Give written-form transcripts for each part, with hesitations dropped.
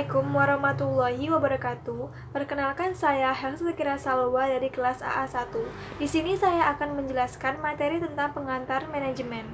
Assalamualaikum warahmatullahi wabarakatuh. Perkenalkan saya Helsikira Salwa dari kelas AA1. Di sini saya akan menjelaskan materi tentang pengantar manajemen.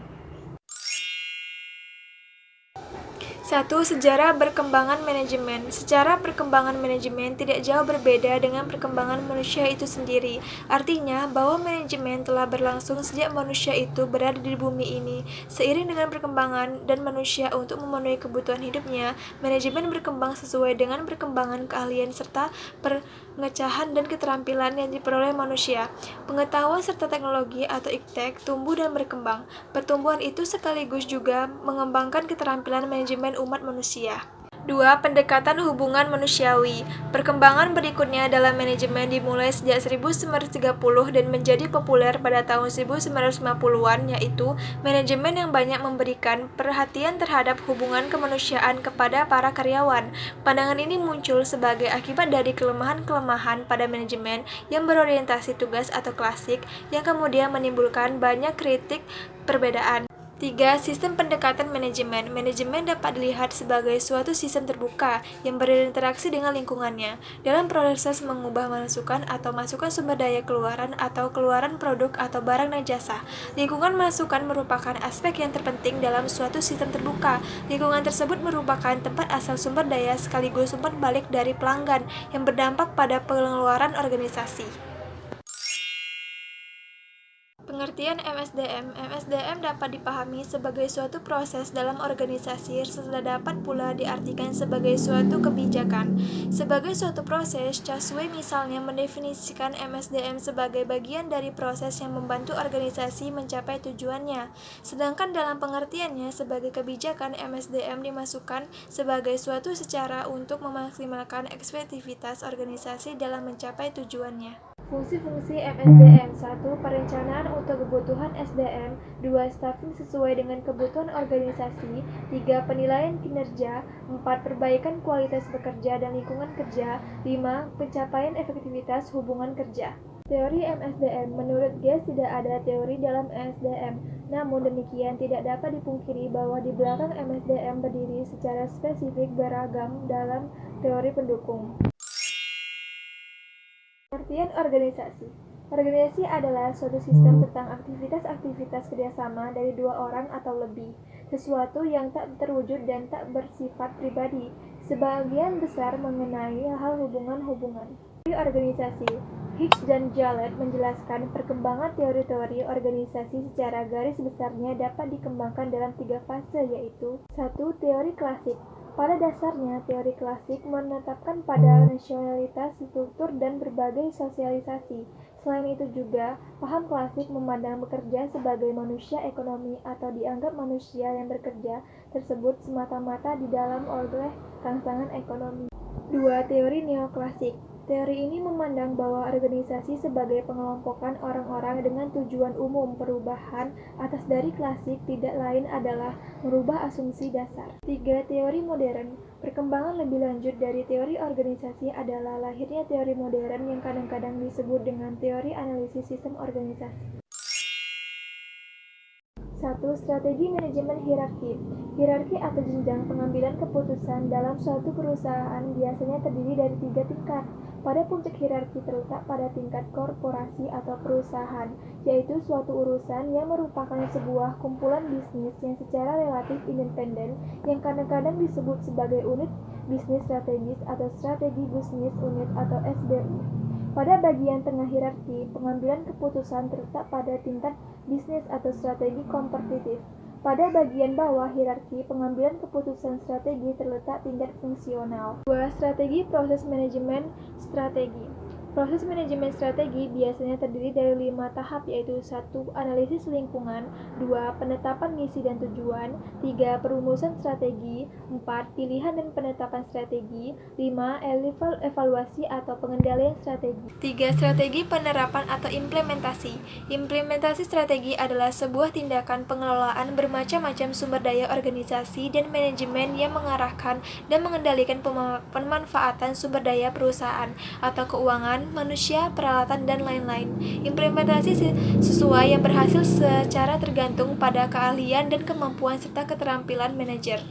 1. Sejarah perkembangan manajemen. Secara perkembangan manajemen tidak jauh berbeda dengan perkembangan manusia itu sendiri. Artinya bahwa manajemen telah berlangsung sejak manusia itu berada di bumi ini. Seiring dengan perkembangan dan manusia untuk memenuhi kebutuhan hidupnya, manajemen berkembang sesuai dengan perkembangan keahlian serta pengecahan dan keterampilan yang diperoleh manusia. Pengetahuan serta teknologi atau iptek tumbuh dan berkembang. Pertumbuhan itu sekaligus juga mengembangkan keterampilan manajemen umat manusia. 2. Pendekatan hubungan manusiawi. Perkembangan berikutnya dalam manajemen dimulai sejak 1930 dan menjadi populer pada tahun 1950-an, yaitu manajemen yang banyak memberikan perhatian terhadap hubungan kemanusiaan kepada para karyawan. Pandangan ini muncul sebagai akibat dari kelemahan-kelemahan pada manajemen yang berorientasi tugas atau klasik, yang kemudian menimbulkan banyak kritik perbedaan. 3. Sistem pendekatan manajemen. Manajemen dapat dilihat sebagai suatu sistem terbuka yang berinteraksi dengan lingkungannya dalam proses mengubah masukan atau masukan sumber daya keluaran atau keluaran produk atau barang dan jasa. Lingkungan masukan merupakan aspek yang terpenting dalam suatu sistem terbuka. Lingkungan tersebut merupakan tempat asal sumber daya sekaligus umpan balik dari pelanggan yang berdampak pada pengeluaran organisasi. Pengertian MSDM. MSDM dapat dipahami sebagai suatu proses dalam organisasi serta dapat pula diartikan sebagai suatu kebijakan. Sebagai suatu proses, Chasway misalnya mendefinisikan MSDM sebagai bagian dari proses yang membantu organisasi mencapai tujuannya. Sedangkan dalam pengertiannya sebagai kebijakan, MSDM dimasukkan sebagai suatu cara untuk memaksimalkan efektivitas organisasi dalam mencapai tujuannya. Fungsi-fungsi MSDM. 1. Perencanaan untuk kebutuhan SDM. 2. Staffing sesuai dengan kebutuhan organisasi. 3. Penilaian kinerja. 4. Perbaikan kualitas pekerja dan lingkungan kerja. 5. Pencapaian efektivitas hubungan kerja. Teori MSDM. Menurut Guest tidak ada teori dalam MSDM. Namun demikian tidak dapat dipungkiri bahwa di belakang MSDM berdiri secara spesifik beragam dalam teori pendukung. Pengertian organisasi. Organisasi adalah suatu sistem tentang aktivitas-aktivitas kerjasama dari dua orang atau lebih, sesuatu yang tak terwujud dan tak bersifat pribadi, sebagian besar mengenai hal hubungan-hubungan. Teori organisasi. Hicks dan Jallet menjelaskan perkembangan teori-teori organisasi secara garis besarnya dapat dikembangkan dalam 3 fase, yaitu 1. Teori klasik. Pada dasarnya, teori klasik menetapkan pada nasionalitas, struktur, dan berbagai sosialisasi. Selain itu juga, paham klasik memandang bekerja sebagai manusia ekonomi atau dianggap manusia yang bekerja tersebut semata-mata di dalam oleh rangsangan ekonomi. 2. Teori neoklasik. Teori ini memandang bahwa organisasi sebagai pengelompokan orang-orang dengan tujuan umum. Perubahan atas dari klasik tidak lain adalah merubah asumsi dasar. 3. Teori modern. Perkembangan lebih lanjut dari teori organisasi adalah lahirnya teori modern yang kadang-kadang disebut dengan teori analisis sistem organisasi. 1. Strategi manajemen hierarki. Hierarki atau jenjang pengambilan keputusan dalam suatu perusahaan biasanya terdiri dari 3 tingkat. Pada puncak hierarki terletak pada tingkat korporasi atau perusahaan, yaitu suatu urusan yang merupakan sebuah kumpulan bisnis yang secara relatif independen, yang kadang-kadang disebut sebagai unit bisnis strategis atau strategi bisnis unit atau SBU. Pada bagian tengah hierarki, pengambilan keputusan terletak pada tingkat bisnis atau strategi kompetitif. Pada bagian bawah hierarki, pengambilan keputusan strategi terletak tingkat fungsional. 2. Strategi proses manajemen strategi. Proses manajemen strategi biasanya terdiri dari 5 tahap, yaitu 1. Analisis lingkungan. 2. Penetapan misi dan tujuan. 3. Perumusan strategi. 4. Pilihan dan penetapan strategi. 5. Evaluasi atau pengendalian strategi. 3. Strategi penerapan atau implementasi. Implementasi strategi adalah sebuah tindakan pengelolaan bermacam-macam sumber daya organisasi dan manajemen yang mengarahkan dan mengendalikan pemanfaatan sumber daya perusahaan atau keuangan, manusia, peralatan, dan lain-lain. Implementasi sesuai yang berhasil secara tergantung pada keahlian dan kemampuan serta keterampilan manajer.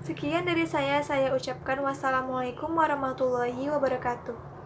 Sekian dari saya ucapkan wassalamualaikum warahmatullahi wabarakatuh.